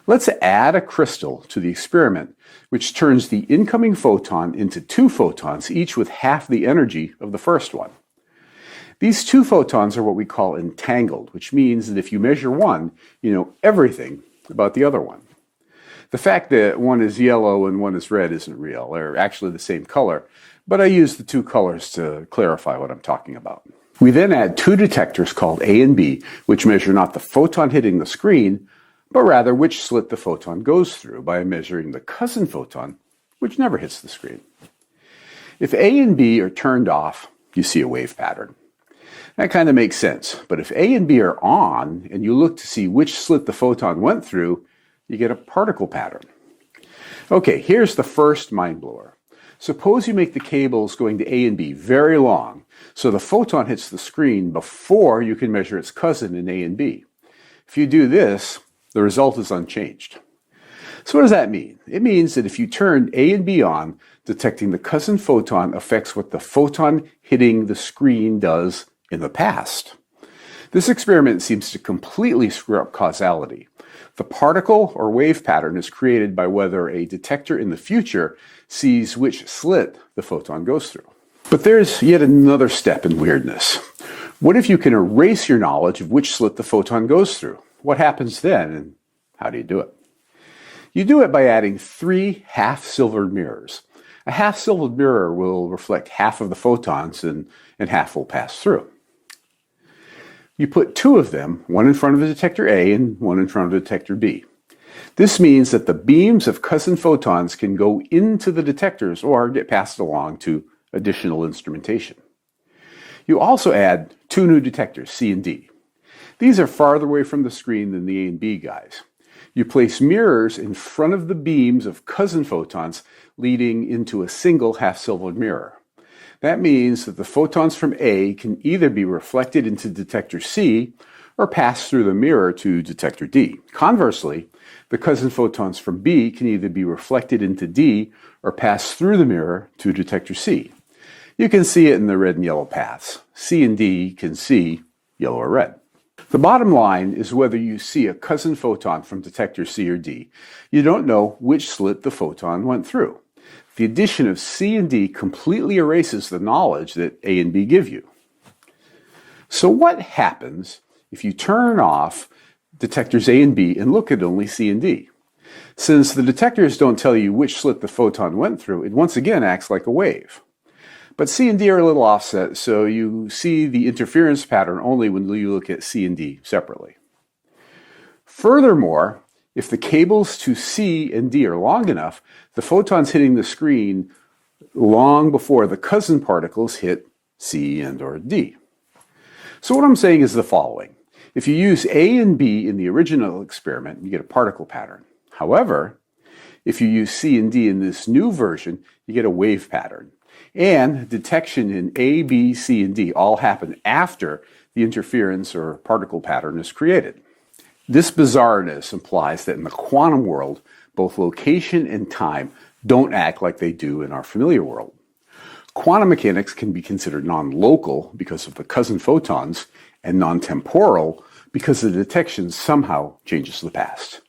Let's add a crystal to the experiment, which turns the incoming photon into two photons, each with half the energy of the first one. These two photons are what we call entangled, which means that if you measure one, you know everything about the other one. The fact that one is yellow and one is red isn't real. They're actually the same color, but I use the two colors to clarify what I'm talking about. We then add two detectors called A and B, which measure not the photon hitting the screen, but rather which slit the photon goes through by measuring the cousin photon, which never hits the screen. If A and B are turned off, you see a wave pattern. That kind of makes sense, but if A and B are on and you look to see which slit the photon went through, you get a particle pattern. Okay, here's the first mind blower. Suppose you make the cables going to A and B very long, so the photon hits the screen before you can measure its cousin in A and B. If you do this, the result is unchanged. So what does that mean? It means that if you turn A and B on, detecting the cousin photon affects what the photon hitting the screen does in the past. This experiment seems to completely screw up causality. The particle or wave pattern is created by whether a detector in the future sees which slit the photon goes through. But there's yet another step in weirdness. What if you can erase your knowledge of which slit the photon goes through? What happens then, and how do you do it? You do it by adding 3 half-silvered mirrors. A half-silvered mirror will reflect half of the photons and half will pass through. You put 2 of them, one in front of the detector A and one in front of the detector B. This means that the beams of cousin photons can go into the detectors or get passed along to additional instrumentation. You also add 2 new detectors, C and D. These are farther away from the screen than the A and B guys. You place mirrors in front of the beams of cousin photons, leading into a single half-silvered mirror. That means that the photons from A can either be reflected into detector C or pass through the mirror to detector D. Conversely, the cousin photons from B can either be reflected into D or pass through the mirror to detector C. You can see it in the red and yellow paths. C and D can see yellow or red. The bottom line is whether you see a cousin photon from detector C or D, you don't know which slit the photon went through. The addition of C and D completely erases the knowledge that A and B give you. So what happens if you turn off detectors A and B and look at only C and D? Since the detectors don't tell you which slit the photon went through, it once again acts like a wave. But C and D are a little offset, so you see the interference pattern only when you look at C and D separately. Furthermore, if the cables to C and D are long enough, the photons hitting the screen long before the cousin particles hit C and or D. So what I'm saying is the following. If you use A and B in the original experiment, you get a particle pattern. However, if you use C and D in this new version, you get a wave pattern. And detection in A, B, C, and D all happen after the interference or particle pattern is created. This bizarreness implies that in the quantum world, both location and time don't act like they do in our familiar world. Quantum mechanics can be considered non-local because of the cousin photons and non-temporal because the detection somehow changes the past.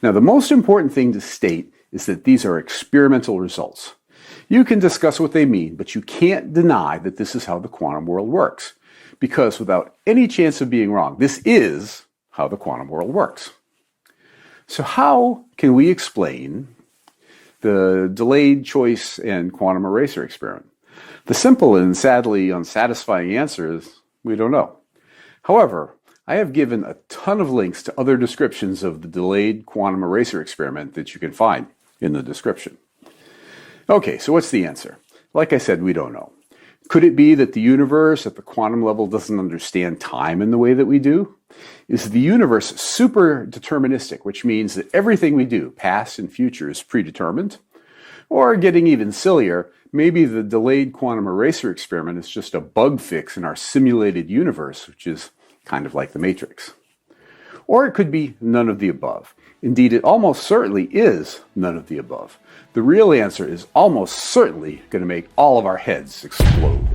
Now, the most important thing to state is that these are experimental results. You can discuss what they mean, but you can't deny that this is how the quantum world works. Because without any chance of being wrong, this is how the quantum world works. So how can we explain the delayed choice and quantum eraser experiment? The simple and sadly unsatisfying answer is we don't know. However, I have given a ton of links to other descriptions of the delayed quantum eraser experiment that you can find in the description. Okay, so what's the answer? Like I said, we don't know. Could it be that the universe at the quantum level doesn't understand time in the way that we do? Is the universe super deterministic, which means that everything we do, past and future, is predetermined? Or getting even sillier, maybe the delayed quantum eraser experiment is just a bug fix in our simulated universe, which is kind of like the Matrix. Or it could be none of the above. Indeed, it almost certainly is none of the above. The real answer is almost certainly going to make all of our heads explode.